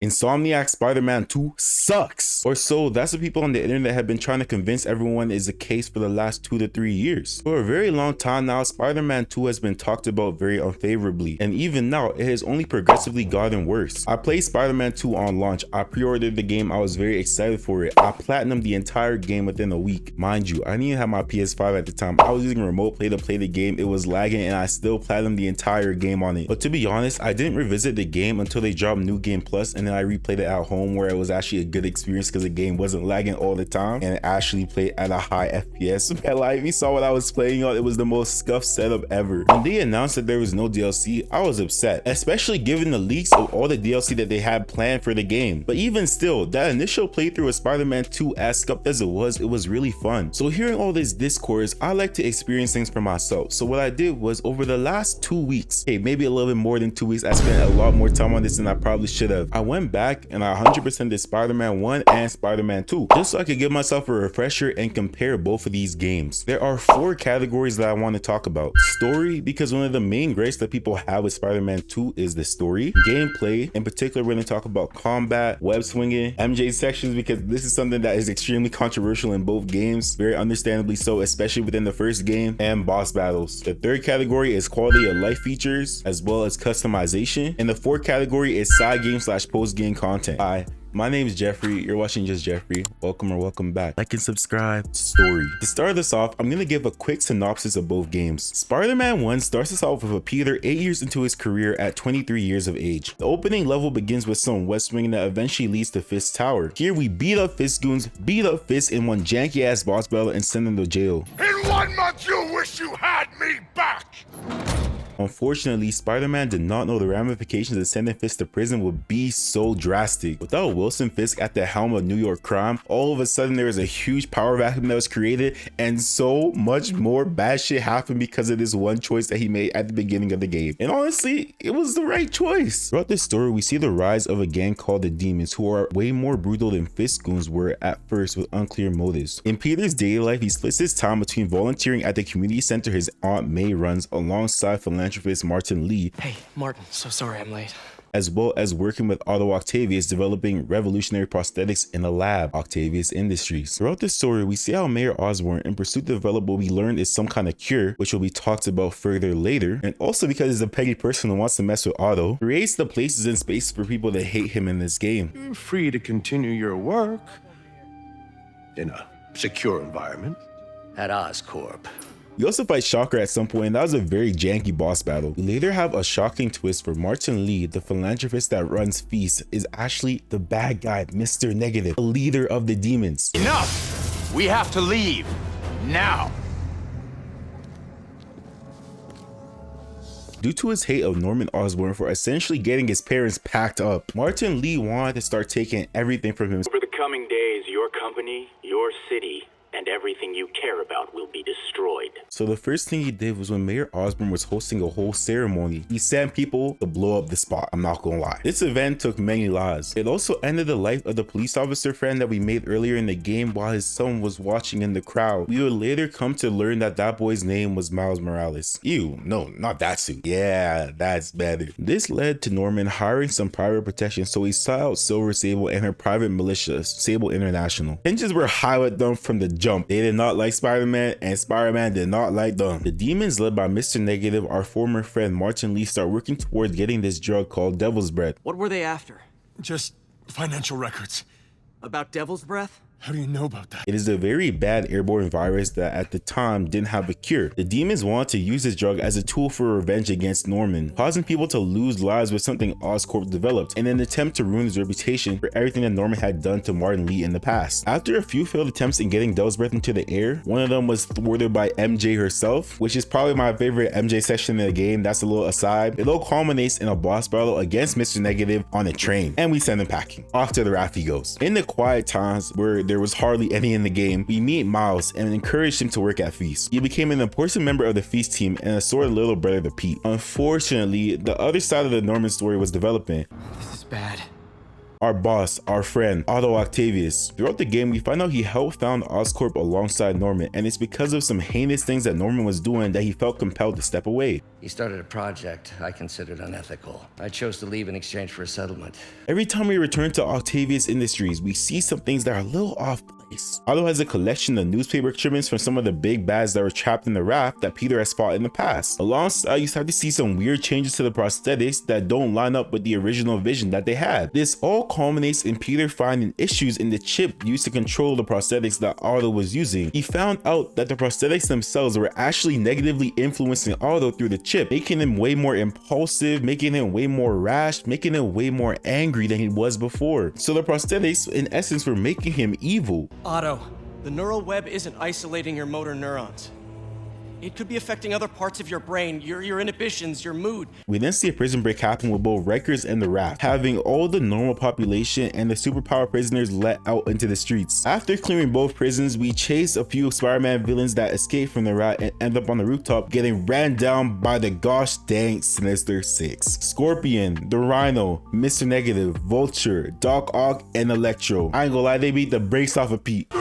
Insomniac Spider-Man 2 sucks. Or so that's what people on the internet have been trying to convince everyone is the case for the last 2 to 3 years. For a very long time now, Spider-Man 2 has been talked about very unfavorably, and even now it has only progressively gotten worse. I played Spider-Man 2 on launch, I pre-ordered the game, I was very excited for it. I platinumed the entire game within a week. Mind you, I didn't even have my PS5 at the time. I was using remote play to play the game, it was lagging and I still platinumed the entire game on it. But to be honest, I didn't revisit the game until they dropped New Game Plus, and then I replayed it at home where it was actually a good experience because the game wasn't lagging all the time and it actually played at a high FPS. Man, like, if you saw what I was playing on, it was the most scuffed setup ever. When they announced that there was no DLC, I was upset, especially given the leaks of all the DLC that they had planned for the game. But even still, that initial playthrough of Spider-Man 2, as scuffed as it was really fun. So hearing all this discourse, I like to experience things for myself. So what I did was, over the last 2 weeks, maybe a little bit more than 2 weeks, I spent a lot more time on this than I probably should have. I went back and I 100% did Spider-Man 1 and Spider-Man 2 just so I could give myself a refresher and compare both of these games. There are 4 categories that I want to talk about. Story, because one of the main gripes that people have with Spider-Man 2 is the story. Gameplay, in particular we're going to talk about combat, web swinging, MJ sections, because this is something that is extremely controversial in both games, very understandably so, especially within the first game, and boss battles. The 3rd category is quality of life features as well as customization, and the 4th category is side game / post game content. Hi, my name is Jeffrey. You're watching Just Jeffrey. Welcome or welcome back. Like and subscribe. Story. To start this off, I'm gonna give a quick synopsis of both games. Spider-Man 1 starts us off with a Peter 8 years into his career at 23 years of age. The opening level begins with some web swinging that eventually leads to Fist Tower. Here we beat up Fist goons, beat up Fist in one janky ass boss battle, and send them to jail. In 1 month you wish you had me back! Unfortunately, Spider-Man did not know the ramifications of sending Fisk to prison would be so drastic. Without Wilson Fisk at the helm of New York crime, all of a sudden there was a huge power vacuum that was created, and so much more bad shit happened because of this one choice that he made at the beginning of the game. And honestly, it was the right choice. Throughout this story, we see the rise of a gang called the Demons, who are way more brutal than Fisk goons were at first, with unclear motives. In Peter's daily life, he splits his time between volunteering at the community center his Aunt May runs alongside philanthropist Martin Lee. Hey, Martin, so sorry I'm late. As well as working with Otto Octavius developing revolutionary prosthetics in the lab, Octavius Industries. Throughout this story, we see how Mayor Osborn, in pursuit to develop what we learned is some kind of cure, which will be talked about further later, and also because he's a petty person who wants to mess with Otto, creates the places and spaces for people that hate him in this game. You're free to continue your work in a secure environment. At Oscorp. You also fight Shocker at some point, and that was a very janky boss battle. We later have a shocking twist for Martin Lee, the philanthropist that runs Feast, is actually the bad guy, Mr. Negative, the leader of the demons. Enough! We have to leave. Now! Due to his hate of Norman Osborn for essentially getting his parents packed up, Martin Lee wanted to start taking everything from him. Over the coming days, your company, your city, and everything you care about will be destroyed. So the first thing he did was, when Mayor Osborn was hosting a whole ceremony, he sent people to blow up the spot. I'm not gonna lie. This event took many lives. It also ended the life of the police officer friend that we made earlier in the game while his son was watching in the crowd. We would later come to learn that that boy's name was Miles Morales. Ew, no, not that suit. Yeah, that's better. This led to Norman hiring some private protection, so he sought out Silver Sable and her private militia, Sable International. Tensions were high with them from the jump. They did not like Spider-Man, and Spider-Man did not like them. The demons, led by Mr. Negative, our former friend Martin Lee, start working towards getting this drug called Devil's Breath. What were they after? Just financial records. About Devil's Breath? How do you know about that? It is a very bad airborne virus that at the time didn't have a cure. The demons wanted to use this drug as a tool for revenge against Norman, causing people to lose lives with something Oscorp developed in an attempt to ruin his reputation for everything that Norman had done to Martin Lee in the past. After a few failed attempts in getting Devil's Breath into the air, one of them was thwarted by MJ herself, which is probably my favorite MJ section in the game. That's a little aside. It all culminates in a boss battle against Mr. Negative on a train, and we send him packing. Off to the raft he goes. In the quiet times where there was hardly any in the game, we meet Miles and encouraged him to work at Feast. He became an important member of the Feast team and a sort of little brother to Pete. Unfortunately, the other side of the Norman story was developing. This is bad. our boss, our friend, Otto Octavius. Throughout the game, we find out he helped found Oscorp alongside Norman, and it's because of some heinous things that Norman was doing that he felt compelled to step away. He started a project I considered unethical. I chose to leave in exchange for a settlement. Every time we return to Octavius Industries, we see some things that are a little off place. Otto has a collection of newspaper clippings from some of the big bads that were trapped in the raft that Peter has fought in the past. Alongside, you start to see some weird changes to the prosthetics that don't line up with the original vision that they had. This all culminates in Peter finding issues in the chip used to control the prosthetics that Otto was using. He found out that the prosthetics themselves were actually negatively influencing Otto through the chip, making him way more impulsive, making him way more rash, making him way more angry than he was before. So the prosthetics in essence were making him evil. Otto, the neural web isn't isolating your motor neurons. It could be affecting other parts of your brain, your inhibitions, your mood. We then see a prison break happen with both Rikers and the Raft, having all the normal population and the superpower prisoners let out into the streets. After clearing both prisons, we chase a few Spider-Man villains that escape from the Rat and end up on the rooftop getting ran down by the gosh dang Sinister Six. Scorpion, the Rhino, Mr. Negative, Vulture, Doc Ock, and Electro. I ain't gonna lie, they beat the brakes off of Pete.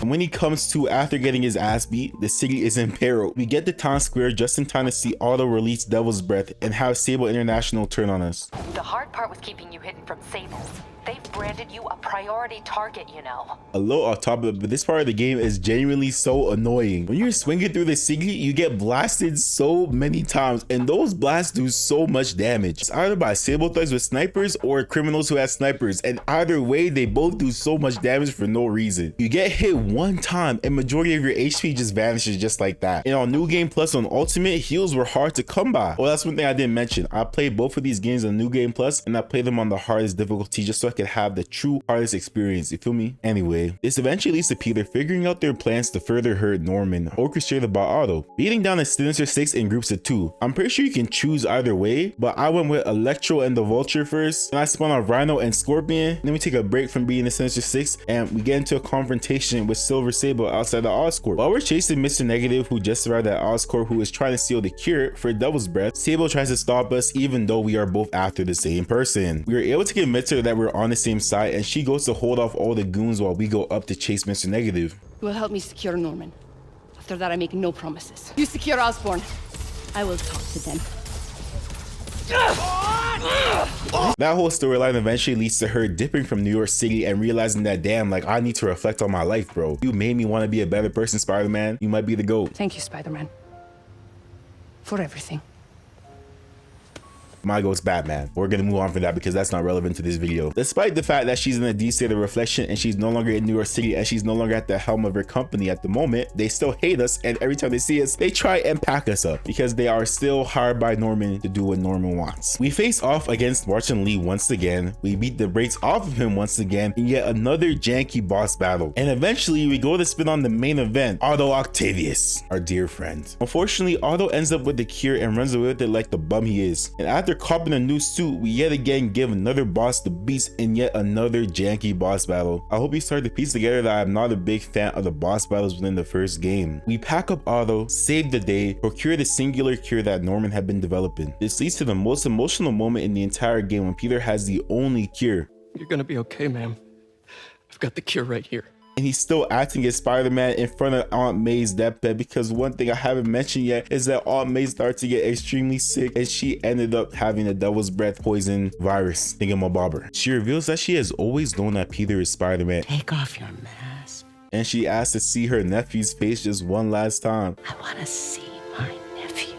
And when he comes to after getting his ass beat, the city is in peril. We get to town square just in time to see Otto release Devil's Breath and have Sable International turn on us. The hard part was keeping you hidden from Sables. They've branded you a priority target, you know. A little off top of it, but this part of the game is genuinely so annoying. When you're swinging through the city, you get blasted so many times, and those blasts do so much damage. It's either by Sable thugs with snipers or criminals who have snipers, and either way, they both do so much damage for no reason. You get hit one time, and majority of your HP just vanishes just like that. And on New Game Plus on Ultimate, heals were hard to come by. Well, that's one thing I didn't mention. I played both of these games on New Game Plus, and I played them on the hardest difficulty just so I could have the true hardest experience, you feel me? Anyway, this eventually leads to Peter figuring out their plans to further hurt Norman, orchestrated by Otto, beating down the Sinister Six in groups of 2. I'm pretty sure you can choose either way, but I went with Electro and the Vulture first, and I spun on Rhino and Scorpion. Then we take a break from beating the Sinister Six, and we get into a confrontation with Silver Sable outside the Oscorp. While we're chasing Mr. Negative, who just arrived at Oscorp, who is trying to steal the cure for Devil's Breath, Sable tries to stop us even though we are both after the same person. We were able to convince her that we're on the same side, and she goes to hold off all the goons while we go up to chase Mr. Negative. You will help me secure Norman. After that, I make no promises. You secure Osborn. I will talk to them. That whole storyline eventually leads to her dipping from New York City and realizing that, damn, like, I need to reflect on my life, bro. You made me want to be a better person, Spider-Man. You might be the GOAT. Thank you, Spider-Man. For everything. My goes Batman. We're gonna move on from that because that's not relevant to this video. Despite the fact that she's in a D state of reflection and she's no longer in New York City and she's no longer at the helm of her company at the moment, they still hate us, and every time they see us, they try and pack us up because they are still hired by Norman to do what Norman wants. We face off against Martin Lee once again. We beat the brakes off of him once again in yet another janky boss battle. And eventually we go to spin on the main event, Otto Octavius, our dear friend. Unfortunately, Otto ends up with the cure and runs away with it like the bum he is. And after copping a new suit, we yet again give another boss the beast in yet another janky boss battle. I hope you start to piece together that I'm not a big fan of the boss battles within the first game. We pack up Otto, save the day, procure the singular cure that Norman had been developing. This leads to the most emotional moment in the entire game when Peter has the only cure. You're gonna be okay, ma'am. I've got the cure right here. And he's still acting as Spider-Man in front of Aunt May's deathbed, because one thing I haven't mentioned yet is that Aunt May started to get extremely sick and she ended up having a Devil's Breath poison virus thingamabobber. She reveals that she has always known that Peter is Spider-Man. Take off your mask. And she asks to see her nephew's face just one last time. I want to see my nephew.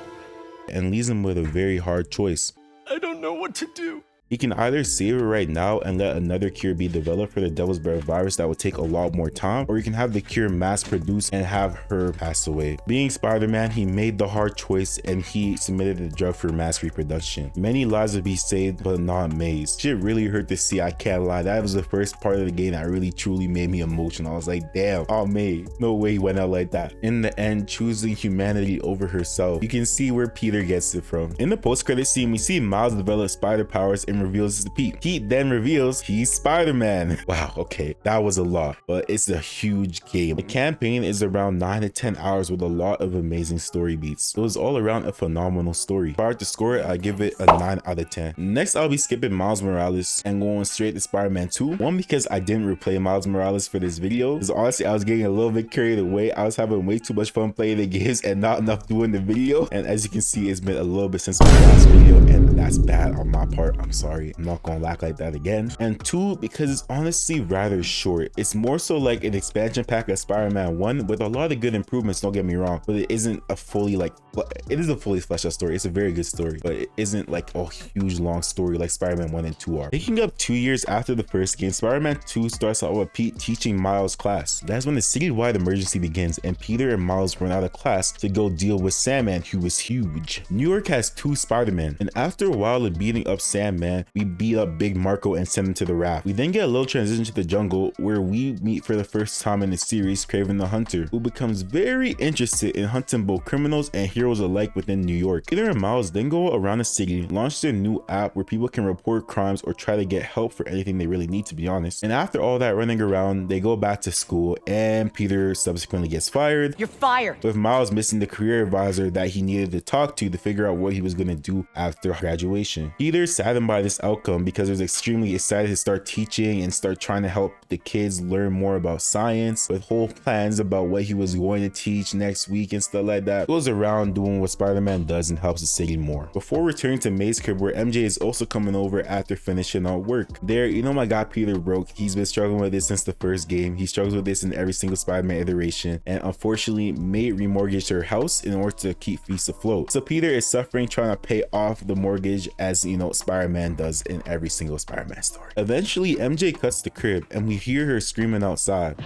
And leaves him with a very hard choice. I don't know what to do. He can either save her right now and let another cure be developed for the Devil's Breath virus that would take a lot more time, or you can have the cure mass produced and have her pass away. Being Spider-Man, he made the hard choice and he submitted the drug for mass reproduction. Many lives would be saved, but not May's. Shit really hurt to see, I can't lie. That was the first part of the game that really truly made me emotional. I was like, damn, oh May, no way he went out like that. In the end, choosing humanity over herself. You can see where Peter gets it from. In the post-credit scene, we see Miles develop spider powers and and reveals it's Pete. Pete then reveals he's Spider-Man. Wow, okay, that was a lot, but it's a huge game. The campaign is around 9 to 10 hours with a lot of amazing story beats. It was all around a phenomenal story. If I were to score it, I give it a 9 out of 10. Next, I'll be skipping Miles Morales and going straight to Spider-Man 2. One, because I didn't replay Miles Morales for this video, because honestly I was getting a little bit carried away. I was having way too much fun playing the games and not enough doing the video, and as you can see, it's been a little bit since my last video, and that's bad on my part. I'm sorry, I'm not gonna act like that again. And two, because it's honestly rather short. It's more so like an expansion pack of Spider-Man 1 with a lot of good improvements, don't get me wrong, but it isn't a fully it is a fully fleshed out story. It's a very good story, but it isn't like a huge long story like Spider-Man 1 and 2 are. Picking up 2 years after the first game, Spider-Man 2 starts out with Pete teaching Miles class. That's when the citywide emergency begins and Peter and Miles run out of class to go deal with Sandman, who is huge. New York has 2 Spider-Man, and after a while of beating up Sandman, we beat up Big Marco and send him to the raft. We then get a little transition to the jungle where we meet for the first time in the series Kraven the Hunter, who becomes very interested in hunting both criminals and heroes alike within New York. Peter and Miles then go around the city, launch their new app where people can report crimes or try to get help for anything they really need, to be honest. And after all that running around, they go back to school and Peter subsequently gets fired. You're fired. With Miles missing the career advisor that he needed to talk to figure out what he was going to do after graduation. Peter's saddened by this outcome because he was extremely excited to start teaching and start trying to help the kids learn more about science, with whole plans about what he was going to teach next week and stuff like that. Goes around doing what Spider-Man does and helps the city more. Before returning to May's crib, where MJ is also coming over after finishing out work. There, you know, my guy Peter broke. He's been struggling with this since the first game. He struggles with this in every single Spider-Man iteration, and unfortunately May remortgaged her house in order to keep feast afloat. So Peter is suffering trying to pay off the mortgage, as you know Spider-Man does in every single Spider-Man story. Eventually MJ cuts the crib and we hear her screaming outside.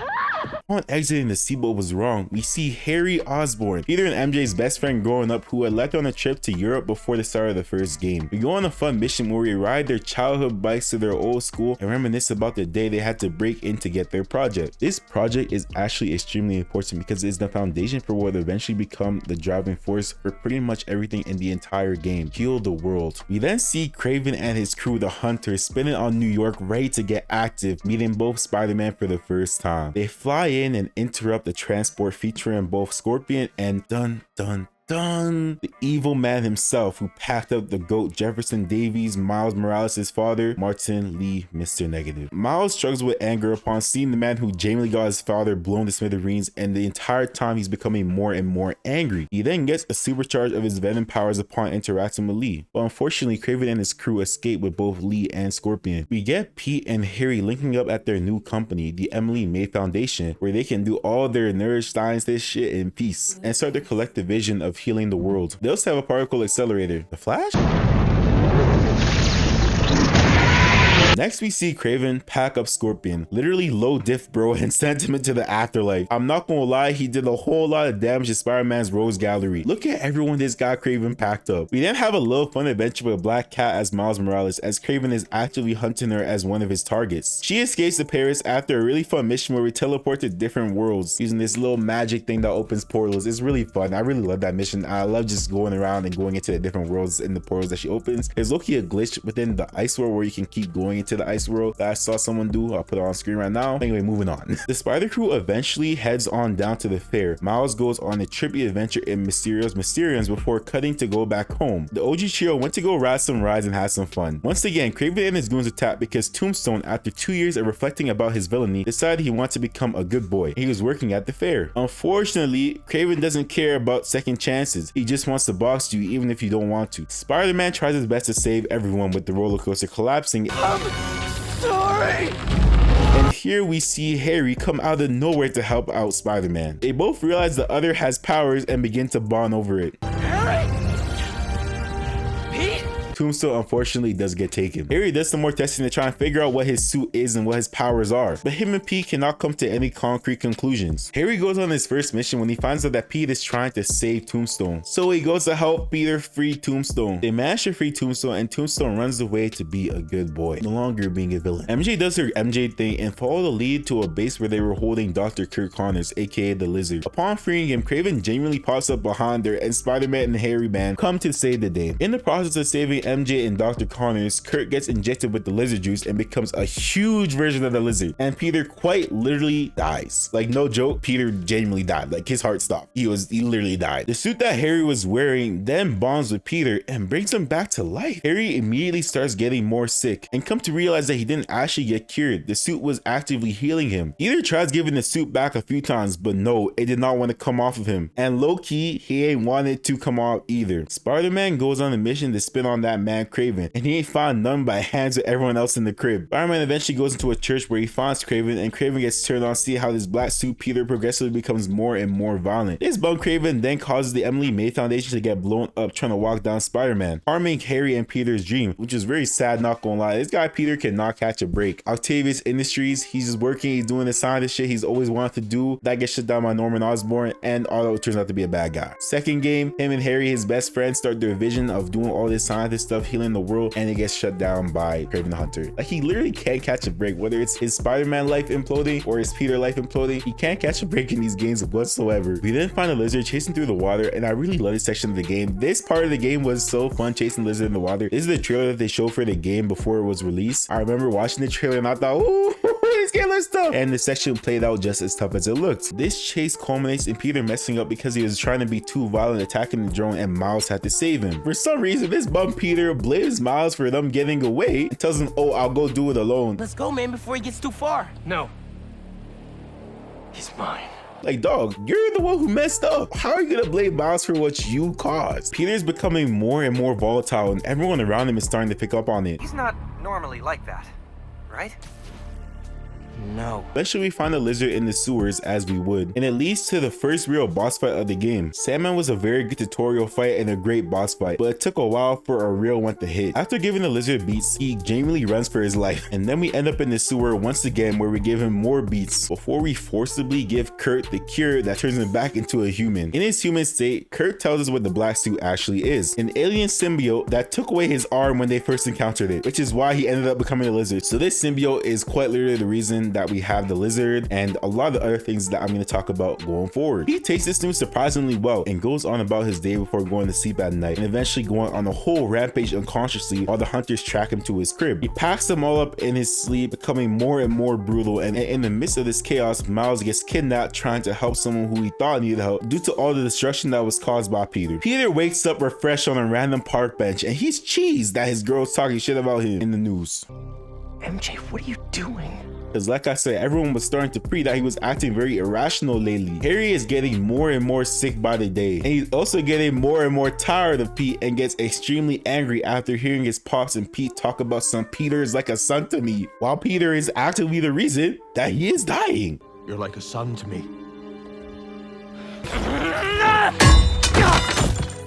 Upon exiting, the seatbelt was wrong. We see Harry Osborn, Peter and MJ's best friend growing up, who had left on a trip to Europe before the start of the first game. We go on a fun mission where we ride their childhood bikes to their old school and reminisce about the day they had to break in to get their project. This project is actually extremely important because it's the foundation for what will eventually become the driving force for pretty much everything in the entire game: heal the world. We then see Kraven and his crew, the Hunters, spinning on New York, ready to get active, meeting both Spider-Man for the first time. They fly in and interrupt the transport featuring both Scorpion and the evil man himself, who packed up the GOAT Jefferson Davis, Miles Morales' father, Martin Lee, Mr. Negative. Miles struggles with anger upon seeing the man who genuinely got his father blown to smithereens, and the entire time he's becoming more and more angry. He then gets a supercharge of his venom powers upon interacting with Lee, but unfortunately Kraven and his crew escape with both Lee and Scorpion. We get Pete and Harry linking up at their new company, the Emily May Foundation, where they can do all their nerd science this shit in peace and start their collective vision of healing the world. They also have a particle accelerator. The Flash? Next, we see Kraven pack up Scorpion, literally low diff bro, and send him into the afterlife. I'm not gonna lie, he did a whole lot of damage to Spider-Man's Rose Gallery. Look at everyone this guy Kraven packed up. We then have a little fun adventure with Black Cat as Miles Morales, as Kraven is actively hunting her as one of his targets. She escapes to Paris after a really fun mission where we teleport to different worlds using this little magic thing that opens portals. It's really fun. I really love that mission. I love just going around and going into the different worlds in the portals that she opens. There's low-key a glitch within the ice world where you can keep going into the ice world that I saw someone do. I'll put it on screen right now. Anyway, moving on. The Spider Crew eventually heads on down to the fair. Miles goes on a trippy adventure in Mysterio's Mysterians before cutting to go back home. The OG trio went to go ride some rides and have some fun. Once again, Kraven and his goons attacked because Tombstone, after 2 years of reflecting about his villainy, decided he wanted to become a good boy. He was working at the fair. Unfortunately, Kraven doesn't care about second chances. He just wants to box you even if you don't want to. Spider-Man tries his best to save everyone with the roller coaster collapsing. Sorry! And here we see Harry come out of nowhere to help out Spider-Man. They both realize the other has powers and begin to bond over it. Harry! Pete? Tombstone unfortunately does get taken. Harry does some more testing to try and figure out what his suit is and what his powers are, but him and Pete cannot come to any concrete conclusions. Harry goes on his first mission when he finds out that Pete is trying to save Tombstone, so he goes to help Peter free Tombstone. They manage to free Tombstone, and Tombstone runs away to be a good boy, no longer being a villain. MJ does her MJ thing and follow the lead to a base where they were holding Dr. Kirk Connors, aka the Lizard. Upon freeing him, Kraven genuinely pops up behind her, and Spider-Man and Harry Man come to save the day. In the process of saving MJ and Dr. Connors, Kurt gets injected with the lizard juice and becomes a huge version of the lizard, and Peter quite literally dies. Like, no joke, Peter genuinely died. Like, his heart stopped. He literally died. The suit that Harry was wearing then bonds with Peter and brings him back to life. Harry immediately starts getting more sick and come to realize that he didn't actually get cured. The suit was actively healing him. Peter tries giving the suit back a few times, but no, it did not want to come off of him. And low-key, he ain't wanted to come off either. Spider-Man goes on a mission to spin on that man Kraven, and he ain't found none but hands with everyone else in the crib. Spider-Man eventually goes into a church where he finds Kraven, and Kraven gets turned on to see how this black suit Peter progressively becomes more and more violent. This bum Kraven then causes the Emily May Foundation to get blown up trying to walk down Spider-Man, harming Harry and Peter's dream, which is very sad, not gonna lie. This guy Peter cannot catch a break. Octavius Industries, he's just working, he's doing the scientist shit he's always wanted to do. That gets shut down by Norman Osborn, and although it turns out to be a bad guy. Second game, him and Harry, his best friend, start their vision of doing all this scientist stuff, healing the world, and it gets shut down by Kraven the Hunter. Like, he literally can't catch a break, whether it's his Spider-Man life imploding or his Peter life imploding. He can't catch a break in these games whatsoever. We then find a lizard chasing through the water, and I really love this section of the game. This part of the game was so fun, chasing lizard in the water. This is the trailer that they showed for the game before it was released. I remember watching the trailer and I thought, ooh, this game looks tough. And the section played out just as tough as it looked. This chase culminates in Peter messing up because he was trying to be too violent, attacking the drone, and Miles had to save him. For some reason, this bum Peter blames Miles for them getting away and tells him, oh, I'll go do it alone. Let's go, man, before he gets too far. No. He's mine. Like, dog, you're the one who messed up. How are you gonna blame Miles for what you caused? Peter's becoming more and more volatile, and everyone around him is starting to pick up on it. He's not normally like that, right? No. Eventually we find a lizard in the sewers as we would, and it leads to the first real boss fight of the game. Sandman was a very good tutorial fight and a great boss fight, but it took a while for a real one to hit. After giving the lizard beats, he genuinely runs for his life, and then we end up in the sewer once again where we give him more beats before we forcibly give Kurt the cure that turns him back into a human. In his human state, Kurt tells us what the black suit actually is: an alien symbiote that took away his arm when they first encountered it, which is why he ended up becoming a lizard. So this symbiote is quite literally the reason that we have the lizard and a lot of the other things that I'm going to talk about going forward. He takes this news surprisingly well and goes on about his day before going to sleep at night, and eventually going on a whole rampage unconsciously while the hunters track him to his crib. He packs them all up in his sleep, becoming more and more brutal, and in the midst of this chaos, Miles gets kidnapped trying to help someone who he thought needed help due to all the destruction that was caused by Peter. Peter wakes up refreshed on a random park bench, and he's cheesed that his girl's talking shit about him in the news. MJ, what are you doing? Because like I said, everyone was starting to pre that he was acting very irrational lately. Harry is getting more and more sick by the day, and he's also getting more and more tired of Pete and gets extremely angry after hearing his pops and Pete talk about some Peter is like a son to me, while Peter is actively the reason that he is dying. You're like a son to me.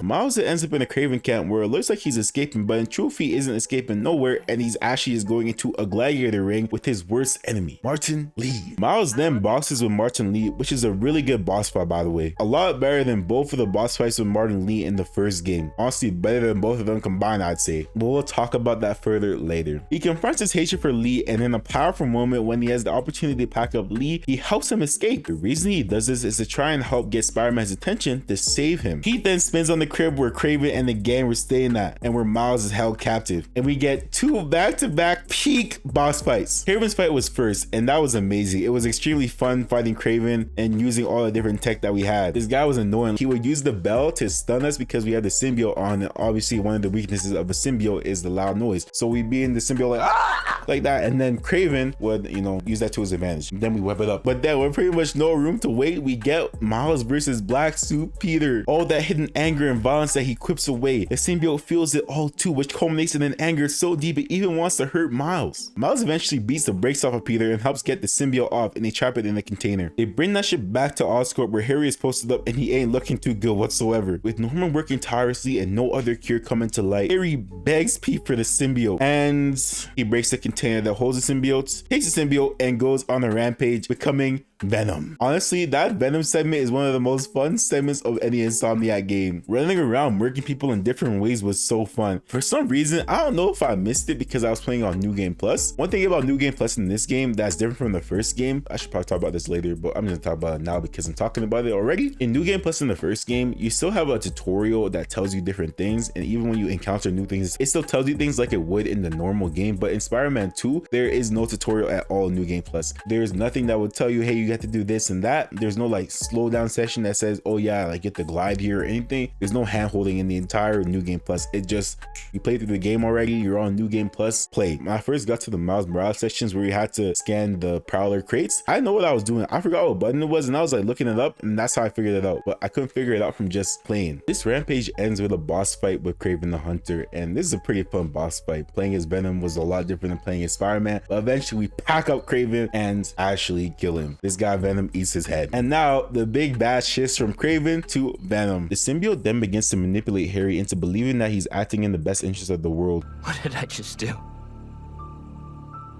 Miles ends up in a Kraven camp where it looks like he's escaping, but in truth he isn't escaping nowhere, and he's actually is going into a gladiator ring with his worst enemy, Martin Lee. Miles then boxes with Martin Lee, which is a really good boss fight, by the way. A lot better than both of the boss fights with Martin Lee in the first game. Honestly, better than both of them combined, I'd say. But we'll talk about that further later. He confronts his hatred for Lee, and in a powerful moment when he has the opportunity to pack up Lee, he helps him escape. The reason he does this is to try and help get Spider-Man's attention to save him. He then spins on the crib where Kraven and the gang were staying at, and where Miles is held captive, and we get two back-to-back peak boss fights. Kraven's fight was first, and that was amazing. It was extremely fun fighting Kraven and using all the different tech that we had. This guy was annoying. He would use the bell to stun us because we had the symbiote on, and obviously one of the weaknesses of a symbiote is the loud noise, so we'd be in the symbiote like ah! Like that, and then Kraven would, you know, use that to his advantage. Then we whip it up, but then with pretty much no room to wait, we get Miles versus Black Suit Peter. All that hidden anger and violence that he quips away, the symbiote feels it all too, which culminates in an anger so deep it even wants to hurt Miles. Miles eventually beats the brakes off of Peter and helps get the symbiote off, and they trap it in a container. They bring that shit back to Oscorp where Harry is posted up, and he ain't looking too good whatsoever. With Norman working tirelessly and no other cure coming to light, Harry begs Pete for the symbiote, and he breaks the container that holds the symbiote, takes the symbiote, and goes on a rampage, becoming Venom. Honestly, that Venom segment is one of the most fun segments of any Insomniac game. Running around murking people in different ways was so fun. For some reason, I don't know if I missed it because I was playing on New Game Plus. One thing about New Game Plus in this game that's different from the first game, I should probably talk about this later, but I'm gonna talk about it now because I'm talking about it already. In New Game Plus in the first game, you still have a tutorial that tells you different things, and even when you encounter new things, it still tells you things like it would in the normal game. But in Spider-Man 2, there is no tutorial at all in New Game Plus. There's nothing that would tell you, hey, you got to do this and that. There's no like slow down session that says, oh yeah, like get the glide here or anything. There's no hand holding in the entire New Game Plus. It just, you play through the game already, you're on New Game Plus, play. When I first got to the Miles Morales sections where you had to scan the Prowler crates, I know what I was doing. I forgot what button it was, and I was like looking it up, and that's how I figured it out. But I couldn't figure it out from just playing. This rampage ends with a boss fight with Kraven the Hunter, and this is a pretty fun boss fight. Playing as Venom was a lot different than playing as Spider-Man, but eventually we pack up Kraven and actually kill him. This guy Venom eats his head. And now the big bad shifts from Kraven to Venom. The symbiote then begins to manipulate Harry into believing that he's acting in the best interest of the world. What did I just do?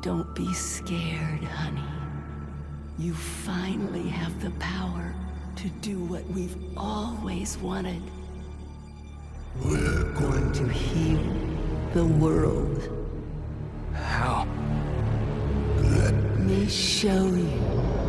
Don't be scared, honey. You finally have the power to do what we've always wanted. We're going to heal the world. How? Let me show you.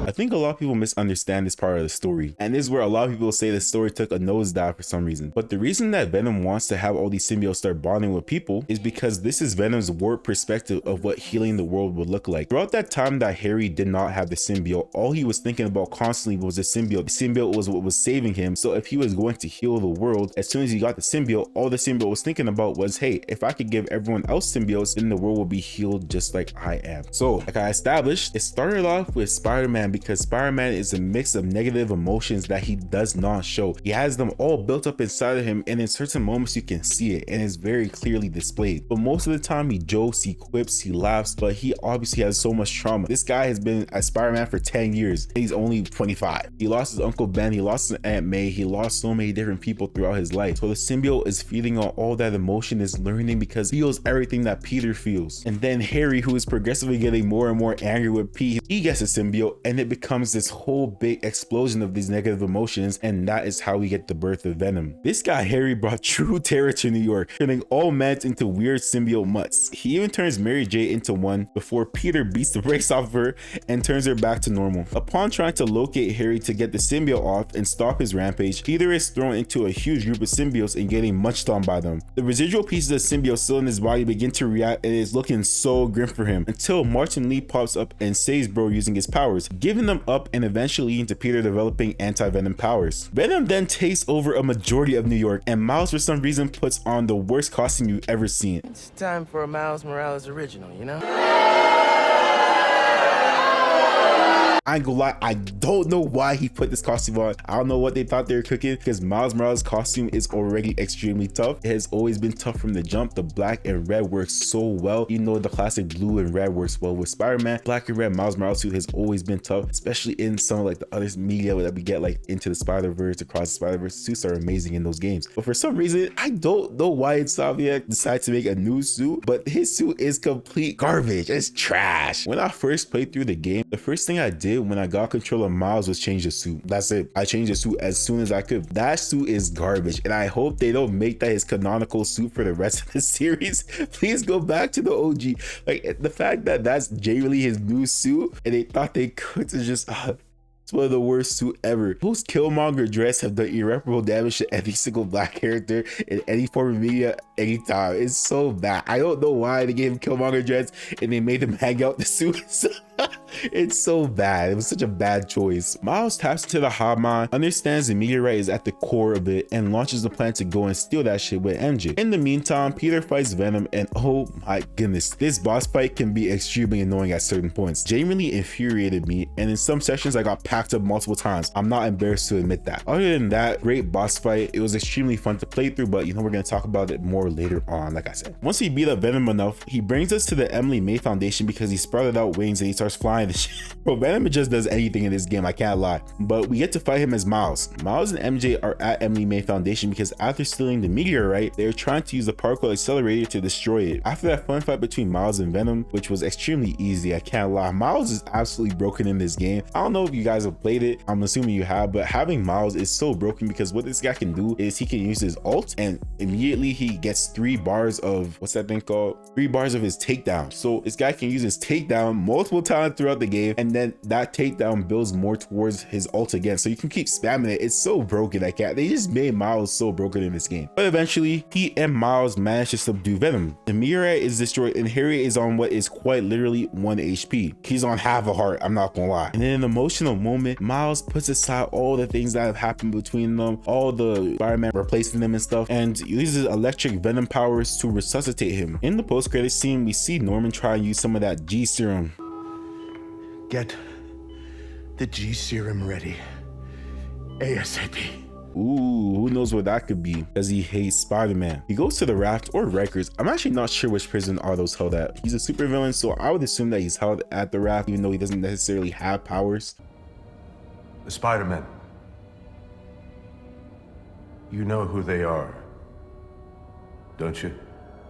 I think a lot of people misunderstand this part of the story, and this is where a lot of people say the story took a nosedive for some reason. But the reason that Venom wants to have all these symbiotes start bonding with people is because this is Venom's warped perspective of what healing the world would look like. Throughout that time that Harry did not have the symbiote, all he was thinking about constantly was the symbiote. The symbiote was what was saving him. So if he was going to heal the world, as soon as he got the symbiote, all the symbiote was thinking about was, hey, if I could give everyone else symbiotes, then the world will be healed just like I am. So like I established, it started off with Spider-Man because Spider-Man is a mix of negative emotions that he does not show. He has them all built up inside of him, and in certain moments you can see it, and it's very clearly displayed. But most of the time he jokes, he quips, he laughs, but he obviously has so much trauma. This guy has been a Spider-Man for 10 years. He's only 25. He lost his Uncle Ben, he lost his Aunt May, he lost so many different people throughout his life. So the symbiote is feeding on all that emotion, is learning because he feels everything that Peter feels. And then Harry, who is progressively getting more and more angry with Pete, he gets a symbiote, and it becomes this whole big explosion of these negative emotions, and that is how we get the birth of Venom. This guy Harry brought true terror to New York, turning all meds into weird symbiote mutts. He even turns Mary J into one before Peter beats the brakes off of her and turns her back to normal. Upon trying to locate Harry to get the symbiote off and stop his rampage, Peter is thrown into a huge group of symbiotes and getting munched on by them. The residual pieces of symbiote still in his body begin to react, and it's looking so grim for him until Martin Lee pops up and saves bro using his powers, giving them up and eventually leading to Peter developing anti-venom powers. Venom then takes over a majority of New York, and Miles for some reason puts on the worst costume you've ever seen. It's time for a Miles Morales original, you know? I ain't gonna lie, I don't know why he put this costume on. I don't know what they thought they were cooking, because Miles Morales' costume is already extremely tough. It has always been tough from the jump. The black and red works so well. You know, the classic blue and red works well with Spider-Man. Black and red Miles Morales suit has always been tough, especially in some of like the other media that we get, like Into the Spider-Verse, Across the Spider-Verse. Suits are amazing in those games. But for some reason, I don't know why Insomniac decided to make a new suit, but his suit is complete garbage. It's trash. When I first played through the game, the first thing I did when I got control of Miles was change the suit. That's it. I changed the suit as soon as I could. That suit is garbage, and I hope they don't make that his canonical suit for the rest of the series. Please go back to the OG. Like, the fact that that's genuinely his new suit and they thought they could to just it's one of the worst suit ever. Those Killmonger dress have done irreparable damage to every single black character in any form of media anytime. It's so bad. I don't know why they gave him Killmonger dress and they made him hang out the suit. It's so bad. It was such a bad choice. Miles taps into the Hobmon, understands the meteorite is at the core of it, and launches the plan to go and steal that shit with MJ. In the meantime, Peter fights Venom, and oh my goodness, this boss fight can be extremely annoying at certain points. Genuinely infuriated me, and in some sections I got packed up multiple times. I'm not embarrassed to admit that. Other than that, great boss fight. It was extremely fun to play through, but you know, we're gonna talk about it more later on. Like I said, once he beat up Venom enough, he brings us to the Emily May Foundation because he sprouted out wings and he starts flying flying the shit. Bro, Venom just does anything in this game, I can't lie. But we get to fight him as Miles. Miles and MJ are at Emily May Foundation because after stealing the meteorite, they're trying to use the particle accelerator to destroy it. After that fun fight between Miles and Venom, which was extremely easy, I can't lie, Miles is absolutely broken in this game. I don't know if you guys have played it, I'm assuming you have, but having Miles is so broken because what this guy can do is he can use his ult and immediately he gets 3 bars of, what's that thing called? 3 bars of his takedown. So this guy can use his takedown multiple times throughout the game, and then that takedown builds more towards his ult again, so you can keep spamming it. It's so broken. They just made Miles so broken in this game. But eventually he and Miles managed to subdue Venom. The meteorite is destroyed and Harry is on what is quite literally 1 HP. He's on half a heart, I'm not gonna lie. And in an emotional moment, Miles puts aside all the things that have happened between them, all the Spider-Man replacing them and stuff, and uses electric Venom powers to resuscitate him. In the post-credit scene, we see Norman try and use some of that G serum. Get the G serum ready. ASAP. Ooh, who knows what that could be, because he hates Spider-Man. He goes to the Raft or Rikers. I'm actually not sure which prison are those held at. He's a supervillain, so I would assume that he's held at the Raft, even though he doesn't necessarily have powers. The Spider-Man. You know who they are, don't you?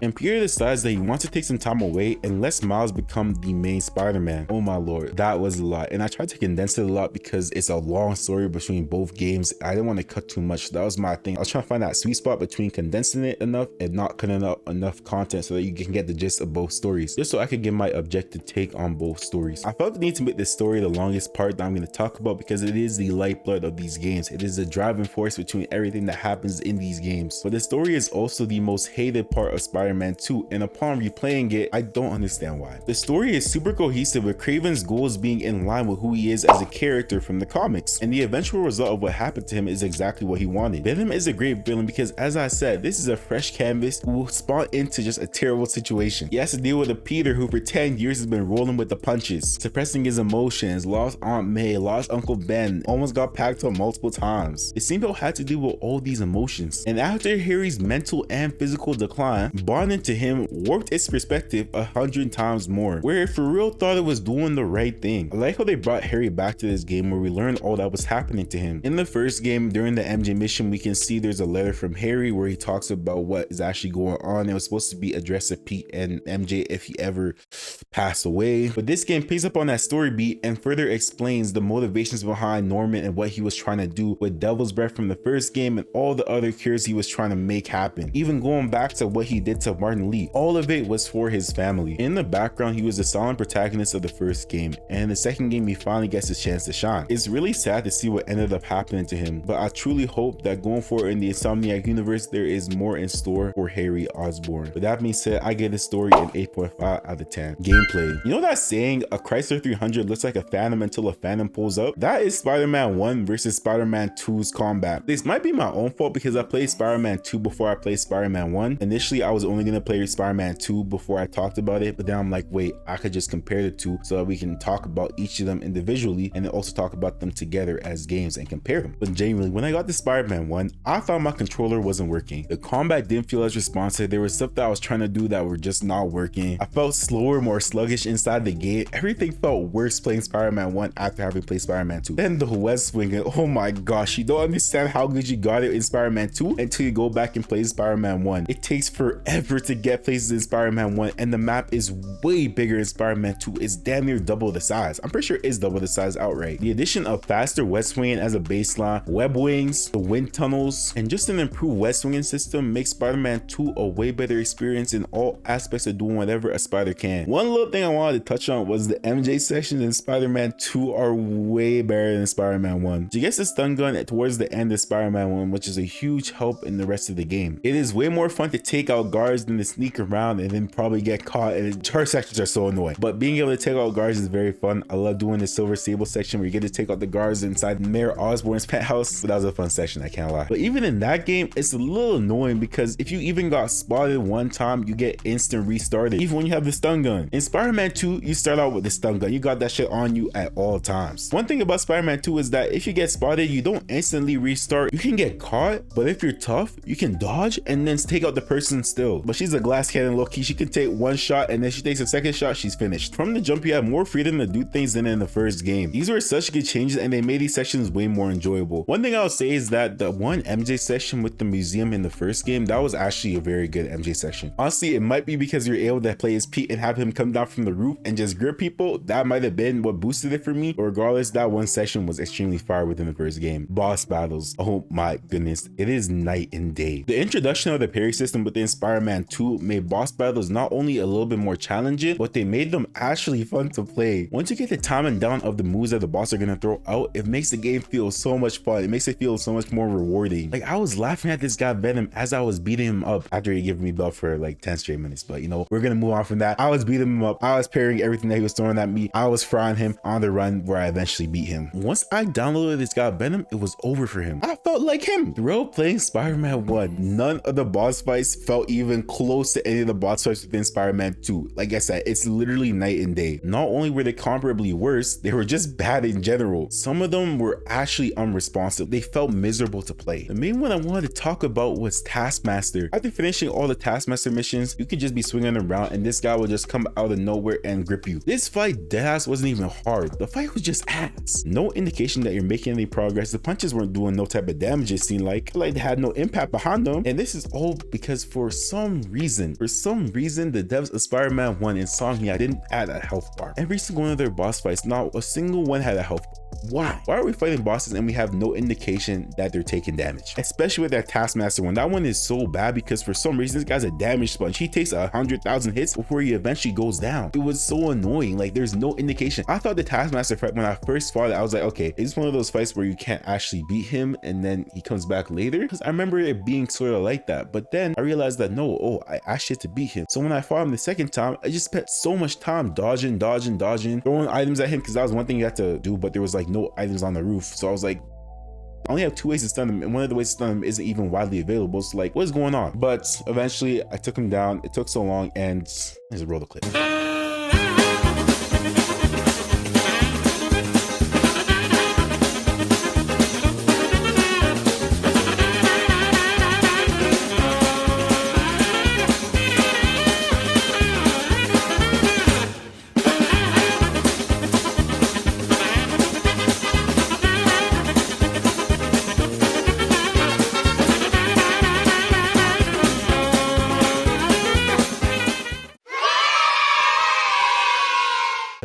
And Peter decides that he wants to take some time away and lets Miles become the main Spider-Man. Oh my lord, that was a lot. And I tried to condense it a lot because it's a long story between both games. I didn't want to cut too much. That was my thing. I was trying to find that sweet spot between condensing it enough and not cutting up enough content so that you can get the gist of both stories, just so I could give my objective take on both stories. I felt the need to make this story the longest part that I'm going to talk about because it is the lifeblood of these games. It is the driving force between everything that happens in these games. But the story is also the most hated part of Spider-Man 2, and upon replaying it, I don't understand why. The story is super cohesive with Kraven's goals being in line with who he is as a character from the comics, and the eventual result of what happened to him is exactly what he wanted. Venom is a great villain because, as I said, this is a fresh canvas who will spawn into just a terrible situation. He has to deal with a Peter who for 10 years has been rolling with the punches, suppressing his emotions, lost Aunt May, lost Uncle Ben, almost got packed up multiple times. It seemed he had to deal with all these emotions, and after Harry's mental and physical decline, bonding to him warped its perspective 100 times more, where it for real thought it was doing the right thing. I like how they brought Harry back to this game where we learned all that was happening to him. In the first game, during the MJ mission, we can see there's a letter from Harry where he talks about what is actually going on. It was supposed to be addressed to Pete and MJ if he ever passed away. But this game picks up on that story beat and further explains the motivations behind Norman and what he was trying to do with Devil's Breath from the first game and all the other cures he was trying to make happen. Even going back to what he did to Martin Lee, all of it was for his family. In the background, he was the silent protagonist of the first game, and in the second game he finally gets his chance to shine. It's really sad to see what ended up happening to him, but I truly hope that going forward in the Insomniac universe there is more in store for Harry Osborn. With that being said, I give this story an 8.5 out of 10. Gameplay. You know that saying, a Chrysler 300 looks like a Phantom until a Phantom pulls up? That is Spider-Man 1 versus Spider-Man 2's combat. This might be my own fault because I played Spider-Man 2 before I played Spider-Man 1. Initially I was only going to play Spider-Man 2 before I talked about it, but then I'm like, wait, I could just compare the two so that we can talk about each of them individually and then also talk about them together as games and compare them. But genuinely, when I got to Spider-Man 1, I found my controller wasn't working. The combat didn't feel as responsive. There was stuff that I was trying to do that were just not working. I felt slower, more sluggish inside the game. Everything felt worse playing Spider-Man 1 after having played Spider-Man 2. Then the west swinging, oh my gosh, you don't understand how good you got it in Spider-Man 2 until you go back and play Spider-Man 1. It takes forever to get places in Spider-Man 1, and the map is way bigger in Spider-Man 2. It's damn near double the size. I'm pretty sure it's double the size outright. The addition of faster west swinging as a baseline, web wings, the wind tunnels, and just an improved west swinging system makes Spider-Man 2 a way better experience in all aspects of doing whatever a spider can. One little thing I wanted to touch on was the MJ sections in Spider-Man 2 are way better than Spider-Man 1. She gets the stun gun towards the end of Spider-Man 1, which is a huge help in the rest of the game. It is way more fun to take out guards than to sneak around and then probably get caught, and her sections are so annoying. But being able to take out guards is very fun. I love doing the Silver Sable section where you get to take out the guards inside Mayor Osborn's penthouse. But that was a fun section, I can't lie. But even in that game, it's a little annoying because if you even got spotted one time, you get instant restarted, even when you have the stun gun. In Spider-Man 2, you start out with the stun gun. You got that shit on you at all times. One thing about Spider-Man 2 is that if you get spotted, you don't instantly restart. You can get caught, but if you're tough, you can dodge and then take out the person still. but she's a glass cannon low-key. She can take one shot, and then she takes a second shot, she's finished. From the jump, you have more freedom to do things than in the first game. These were such good changes, and they made these sections way more enjoyable. One thing I'll say is that the one MJ section with the museum in the first game, that was actually a very good MJ section. Honestly, it might be because you're able to play as Pete and have him come down from the roof and just grip people. That might have been what boosted it for me. But regardless, that one section was extremely fire within the first game. Boss battles, oh my goodness, it is night and day. The introduction of the parry system within Spider-Man 2 made boss battles not only a little bit more challenging, but they made them actually fun to play. Once you get the timing down of the moves that the boss are gonna throw out, it makes the game feel so much fun. It makes it feel so much more rewarding. Like, I was laughing at this guy Venom as I was beating him up after he gave me buff for like 10 straight minutes, but you know, we're gonna move on from that. I was beating him up, I was parrying everything that he was throwing at me, I was frying him on the run where I eventually beat him. Once I downloaded this guy Venom, it was over for him. I felt like him. Throughout playing Spider-Man 1, none of the boss fights felt even close to any of the boss fights within Spider-Man 2. Like I said, it's literally night and day. Not only were they comparably worse, they were just bad in general. Some of them were actually unresponsive. They felt miserable to play. The main one I wanted to talk about was Taskmaster. After finishing all the Taskmaster missions, you could just be swinging around and this guy will just come out of nowhere and grip you. This fight deadass wasn't even hard. The fight was just ass. No indication that you're making any progress. The punches weren't doing no type of damage, it seemed like they had no impact behind them. And this is all because for some reason, the devs of Spider-Man 1 Insomnia didn't add a health bar. Every single one of their boss fights, not a single one had a health bar. Why are we fighting bosses and we have no indication that they're taking damage? Especially with that Taskmaster one. That one is so bad because for some reason this guy's a damage sponge. He takes 100,000 hits before he eventually goes down. It was so annoying. Like, there's no indication. I thought the Taskmaster fight, when I first fought it, I was like, okay, it's one of those fights where you can't actually beat him and then he comes back later, because I remember it being sort of like that. But then I realized that no, I actually had to beat him. So when I fought him the second time, I just spent so much time dodging, throwing items at him, because that was one thing you had to do, but there was like no items on the roof. So I was like, I only have 2 ways to stun him, and one of the ways to stun him isn't even widely available. So like, what is going on? But eventually I took him down. It took so long, and let's roll the clip.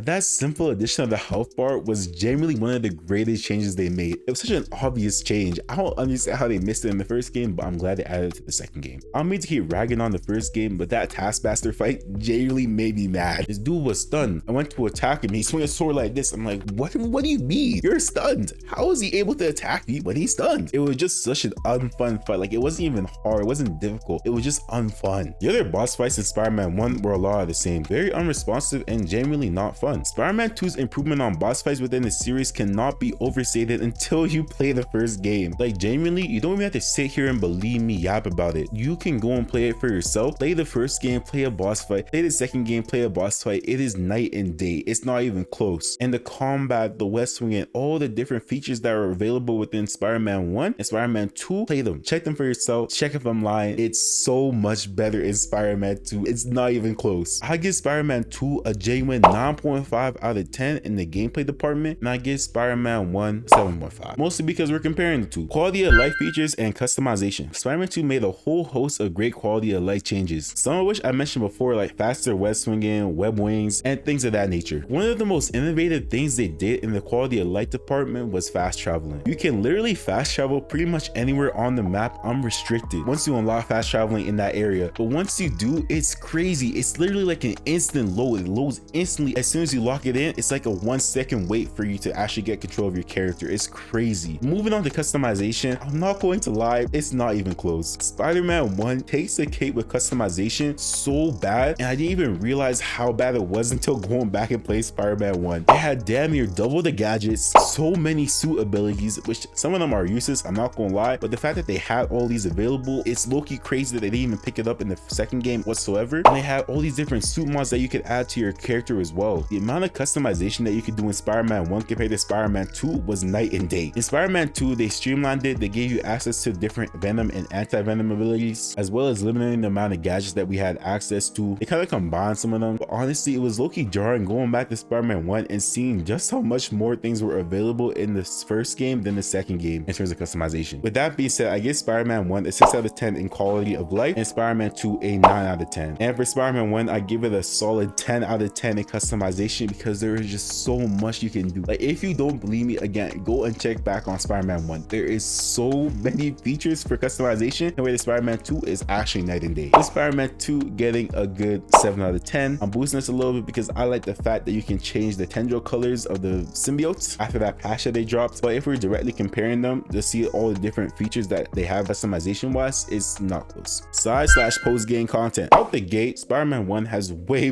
That simple addition of the health bar was genuinely one of the greatest changes they made. It was such an obvious change. I don't understand how they missed it in the first game, but I'm glad they added it to the second game. I don't mean to keep ragging on the first game, but that Taskmaster fight genuinely made me mad. This dude was stunned. I went to attack him. He swung a sword like this. I'm like, what do you mean? You're stunned. How is he able to attack me when he's stunned? It was just such an unfun fight. Like, it wasn't even hard. It wasn't difficult. It was just unfun. The other boss fights in Spider-Man 1 were a lot of the same. Very unresponsive and genuinely not fun. Spider-Man 2's improvement on boss fights within the series cannot be overstated until you play the first game. Like, genuinely, you don't even have to sit here and believe me yap about it. You can go and play it for yourself. Play the first game, play a boss fight. Play the second game, play a boss fight. It is night and day. It's not even close. And the combat, the west swing, and all the different features that are available within Spider-Man 1 and Spider-Man 2, play them. Check them for yourself. Check if I'm lying. It's so much better in Spider-Man 2. It's not even close. I give Spider-Man 2 a genuine 9.5 out of 10 in the gameplay department, and I give Spider-Man 1 7.5, mostly because we're comparing the two. Quality of life features and customization. Spider-Man 2 made a whole host of great quality of life changes, some of which I mentioned before, like faster web swinging, web wings, and things of that nature. One of the most innovative things they did in the quality of life department was fast traveling. You can literally fast travel pretty much anywhere on the map unrestricted once you unlock fast traveling in that area. But once you do, it's crazy. It's literally like an instant load. It loads instantly as soon as you lock it in. It's like a 1 second wait for you to actually get control of your character. It's crazy. Moving on to customization, I'm not going to lie, it's not even close. Spider-Man 1 takes the cake with customization so bad, and I didn't even realize how bad it was until going back and playing Spider-Man 1. It had damn near double the gadgets, so many suit abilities, which some of them are useless, I'm not gonna lie, but the fact that they had all these available, it's low-key crazy that they didn't even pick it up in the second game whatsoever. And they had all these different suit mods that you could add to your character as well. The the amount of customization that you could do in Spider-Man 1 compared to Spider-Man 2 was night and day. In Spider-Man 2, they streamlined it, they gave you access to different Venom and anti-Venom abilities, as well as limiting the amount of gadgets that we had access to. They kind of combined some of them, but honestly, it was low-key jarring going back to Spider-Man 1 and seeing just how much more things were available in the first game than the second game in terms of customization. With that being said, I give Spider-Man 1 a 6 out of 10 in quality of life and Spider-Man 2 a 9 out of 10. And for Spider-Man 1, I give it a solid 10 out of 10 in customization because there is just so much you can do. Like, if you don't believe me, again, go and check back on Spider-Man 1. There is so many features for customization, and where the Spider-Man 2 is actually night and day. With Spider-Man 2 getting a good 7 out of 10. I'm boosting this a little bit because I like the fact that you can change the tendril colors of the symbiotes after that patch that they dropped. But if we're directly comparing them to see all the different features that they have customization wise, it's not close. Side/post-game content. Out the gate, Spider-Man 1 has way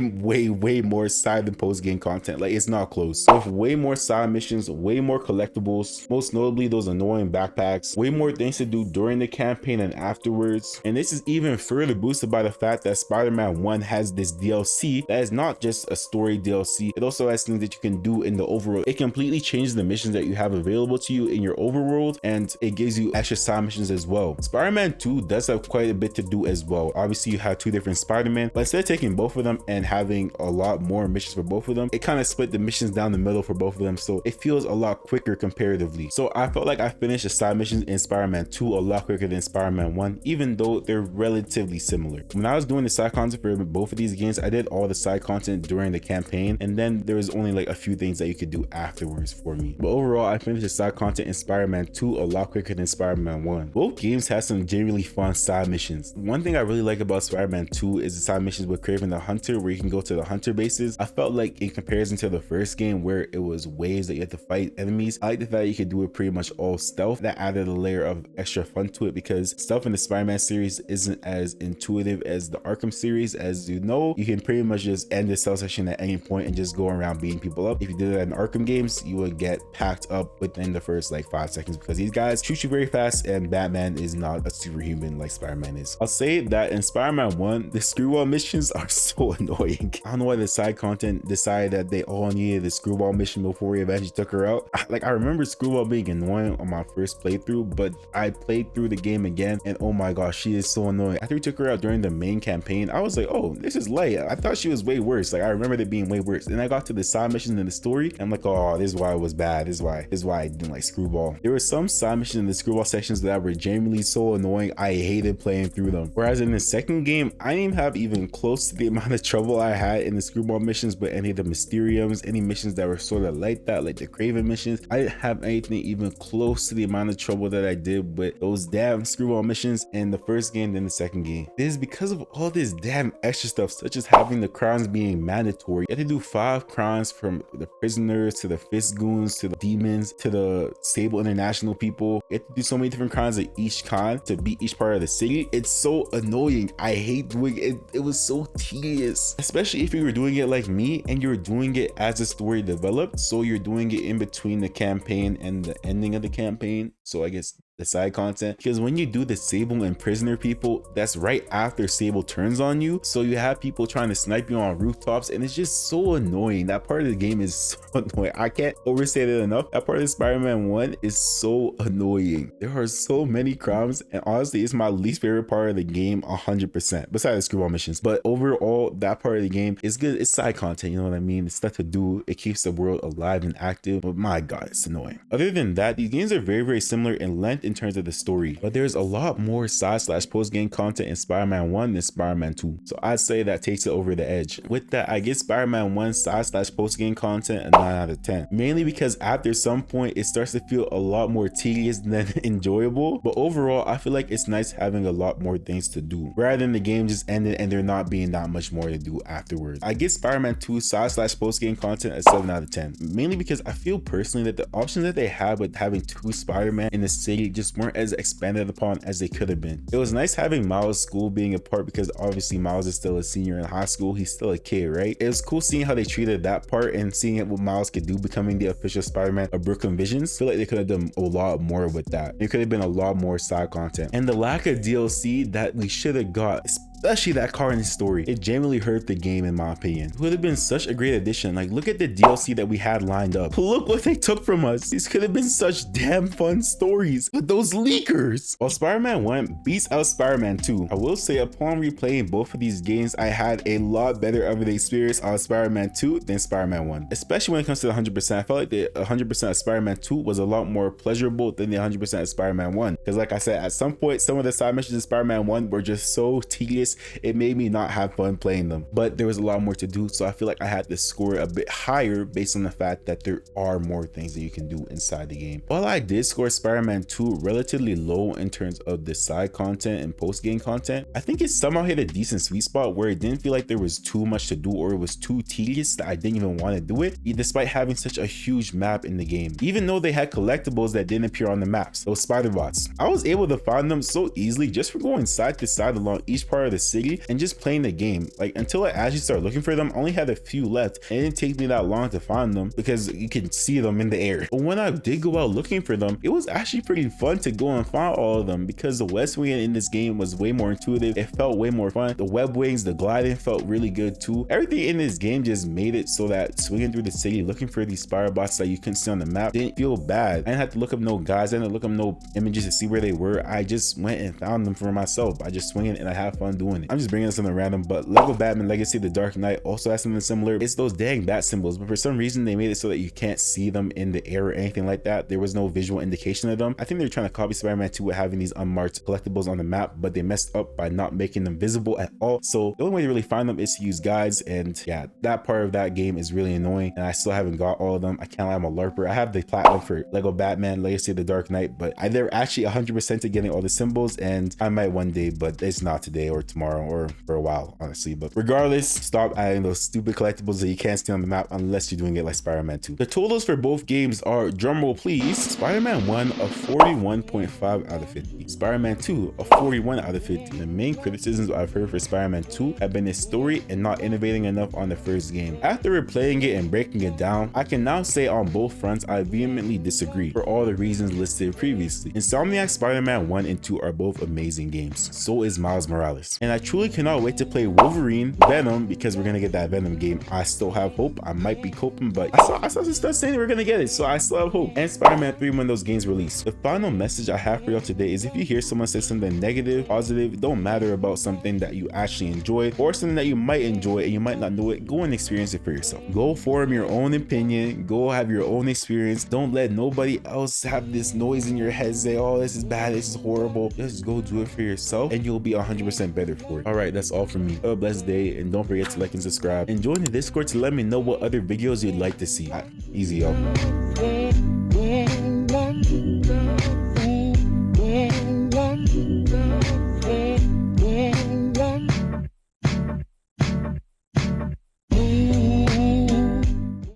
more side than post-game content. Like, it's not close. With way more side missions, way more collectibles, most notably those annoying backpacks, way more things to do during the campaign and afterwards. And this is even further boosted by the fact that Spider-Man 1 has this DLC that is not just a story DLC, it also has things that you can do in the overworld. It completely changes the missions that you have available to you in your overworld, and it gives you extra side missions as well. Spider-Man 2 does have quite a bit to do as well. Obviously, you have two different Spider-Man, but instead of taking both of them and having a lot more missions for both of them, it kind of split the missions down the middle for both of them, so it feels a lot quicker comparatively. So I felt like I finished the side missions in Spider-Man 2 a lot quicker than Spider-Man 1, even though they're relatively similar. When I was doing the side content for both of these games, I did all the side content during the campaign, and then there was only like a few things that you could do afterwards for me. But overall, I finished the side content in Spider-Man 2 a lot quicker than Spider-Man 1. Both games have some genuinely fun side missions. One thing I really like about Spider-Man 2 is the side missions with Kraven the Hunter, where you can go to the hunter bases. I felt like in comparison to the first game where it was waves that you had to fight enemies, I like the fact you could do it pretty much all stealth. That added a layer of extra fun to it because stealth in the Spider-Man series isn't as intuitive as the Arkham series. As you know, you can pretty much just end the stealth session at any point and just go around beating people up. If you did that in Arkham games, you would get packed up within the first like 5 seconds because these guys shoot you very fast, and Batman is not a superhuman like Spider-Man is. I'll say that in Spider-Man 1, the screwball missions are so annoying. I don't know why the side content decided that they all needed the screwball mission before we eventually took her out. Like, I remember screwball being annoying on my first playthrough, but I played through the game again and oh my gosh, she is so annoying. After we took her out during the main campaign, I was like, oh, this is light. I thought she was way worse. Like, I remember it being way worse. And I got to the side missions in the story and I'm like, oh, this is why it was bad. This is why I didn't like screwball. There were some side missions in the screwball sections that were genuinely so annoying, I hated playing through them. Whereas in the second game, I didn't even have even close to the amount of trouble I had in the screwball missions with any of the Mysteriums, any missions that were sort of like that, like the Kraven missions. I didn't have anything even close to the amount of trouble that I did with those damn screwball missions in the first game than the second game. This is because of all this damn extra stuff, such as having the crowns being mandatory. You have to do 5 crowns, from the prisoners to the fist goons to the demons to the stable international people. You have to do so many different crowns of each con to beat each part of the city. It's so annoying. I hate doing it. It was so tedious, especially if you were doing it like me and you're doing it as the story developed. So you're doing it in between the campaign and the ending of the campaign. So I guess the side content, because when you do the Sable and prisoner people, that's right after Sable turns on you, so you have people trying to snipe you on rooftops, and it's just so annoying. That part of the game is so annoying. I can't overstate it enough. That part of Spider-Man 1 is so annoying. There are so many crimes, and honestly, it's my least favorite part of the game 100%, besides the screwball missions. But overall, that part of the game is good. It's side content, you know what I mean? It's stuff to do. It keeps the world alive and active, but my god, it's annoying. Other than that, these games are very similar in length in terms of the story, but there's a lot more side/post-game content in Spider-Man 1 than Spider-Man 2, so I'd say that takes it over the edge. With that, I give Spider-Man 1 side/post-game content a 9 out of 10, mainly because after some point it starts to feel a lot more tedious than enjoyable. But overall, I feel like it's nice having a lot more things to do rather than the game just ended and there not being that much more to do afterwards. I give Spider-Man 2 side/post-game content a 7 out of 10, mainly because I feel personally that the options that they had with having 2 Spider-Man in the city just weren't as expanded upon as they could have been. It was nice having Miles' school being a part, because obviously Miles is still a senior in high school. He's still a kid, right? It was cool seeing how they treated that part and seeing what Miles could do becoming the official Spider-Man of Brooklyn Visions. I feel like they could have done a lot more with that. There could have been a lot more side content, and the lack of DLC that we should have got, especially that car in the story. It genuinely hurt the game in my opinion. It would have been such a great addition. Like, look at the DLC that we had lined up. Look what they took from us. These could have been such damn fun stories, but those leakers. While Spider-Man 1 beats out Spider-Man 2, I will say upon replaying both of these games, I had a lot better of an experience on Spider-Man 2 than Spider-Man 1. Especially when it comes to the 100%. I felt like the 100% of Spider-Man 2 was a lot more pleasurable than the 100% of Spider-Man 1. Because like I said, at some point, some of the side missions in Spider-Man 1 were just so tedious, it made me not have fun playing them. But there was a lot more to do, so I feel like I had to score a bit higher based on the fact that there are more things that you can do inside the game. While I did score Spider-Man 2 relatively low in terms of the side content and post-game content, I think it somehow hit a decent sweet spot where it didn't feel like there was too much to do or it was too tedious that I didn't even want to do it, despite having such a huge map in the game. Even though they had collectibles that didn't appear on the maps, those spider bots, I was able to find them so easily just from going side to side along each part of the city and just playing the game. Like, until I actually started looking for them, I only had a few left and it didn't take me that long to find them because you can see them in the air. But when I did go out looking for them, it was actually pretty fun to go and find all of them because the web swinging in this game was way more intuitive. It felt way more fun. The web wings, the gliding felt really good too. Everything in this game just made it so that swinging through the city looking for these spider bots that you couldn't see on the map didn't feel bad. I didn't have to look up no guys, I didn't look up no images to see where they were. I just went and found them for myself. I just swing it and I have fun doing it. I'm just bringing something random, but Lego Batman Legacy The Dark Knight also has something similar. It's those dang bat symbols, but for some reason they made it so that you can't see them in the air or anything like that. There was no visual indication of them. I think they're trying to copy Spider-Man 2 with having these unmarked collectibles on the map, but they messed up by not making them visible at all. So the only way to really find them is to use guides, and yeah, that part of that game is really annoying and I still haven't got all of them. I can't lie, I'm a LARPer. I have the platinum for Lego Batman Legacy of the Dark Knight, but they're actually 100% to getting all the symbols, and I might one day, but it's not today or tomorrow or for a while, honestly. But regardless, stop adding those stupid collectibles that you can't see on the map unless you're doing it like Spider-Man 2. The totals for both games are, drumroll please, Spider-Man 1 a 41.5 out of 50, Spider-Man 2 a 41 out of 50. The main criticisms I've heard for Spider-Man 2 have been its story and not innovating enough on the first game. After replaying it and breaking it down, I can now say on both fronts I vehemently disagree for all the reasons listed previously. Insomniac's Spider-Man 1 and 2 are both amazing games. So is Miles Morales. And I truly cannot wait to play Wolverine, Venom, because we're gonna get that Venom game. I still have hope. I might be coping, but I saw some stuff saying we're gonna get it, so I still have hope. And Spider-Man 3 when those games release. The final message I have for y'all today is if you hear someone say something negative, positive, it don't matter about something that you actually enjoy or something that you might enjoy and you might not know it, go and experience it for yourself. Go form your own opinion, go have your own experience. Don't let nobody else have this noise in your head say, oh, this is bad, this is horrible. Just go do it for yourself and you'll be 100% better for it. All right, that's all from me. Have a blessed day and don't forget to like and subscribe and join the Discord to let me know what other videos you'd like to see. Easy, y'all.